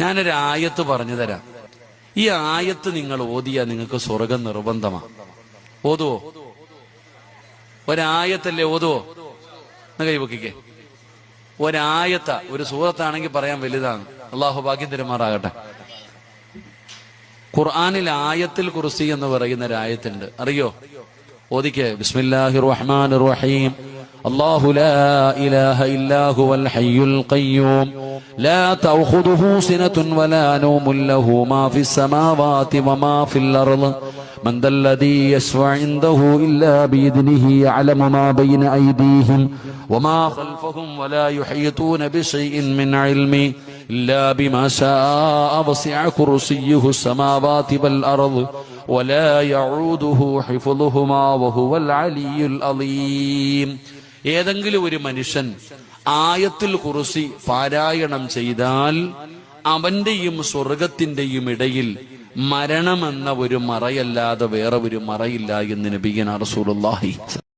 ഞാനൊരു ആയത്ത് പറഞ്ഞു തരാം. ഈ ആയത്ത് നിങ്ങൾ ഓതിയാ നിങ്ങൾക്ക് സ്വർഗം നിർബന്ധമാണ്. ഓതുവോ? ഒരായത്തല്ലേ ഓതുവോ? എന്ന് കൈവക്കിക്കേ. ഒരായത്ത, ഒരു സൂറത്താണെങ്കിൽ പറയാൻ വലുതാണ്. അള്ളാഹു ഭാഗ്യം തരുമാറാകട്ടെ. ഖുർആനിൽ ആയത്തിൽ കുർസി എന്ന് പറയുന്ന ഒരു ആയത്തുണ്ട്, അറിയോ? ഓദിക്കേ. ബിസ്മില്ലാഹിർ റഹ്മാനിർ റഹീം. അല്ലാഹു ലാ ഇലാഹ ഇല്ലാ ഹുവൽ ഹയ്യുൽ ഖയ്യൂം ലാ തഅഖുദുഹു സിനത്തുൻ വലാ നൗമുൻ ലഹു മാ ഫിസ് സമാവാതി വമാ ഫിൽ അർള് من ذا الذي يشفع عنده إلا بإذنه يعلم ما بين أيديهم وما خلفهم ولا يحيطون بشيء من علمه إلا بما شاء وسع كرسيه السماوات والأرض ولا يعوده حفظهما وهو العلي العظيم. ഏതെങ്കിലും ഒരു മനുഷ്യൻ ആയത്തുൽ കുർസി പാരായണം ചെയ്താൽ അവന്റെയും സ്വർഗത്തിന്റെയും ഇടയിൽ മരണമെന്ന ഒരു മറയല്ലാതെ വേറെ ഒരു മറയില്ല എന്ന് നബിയനാ റസൂലുള്ളാഹി.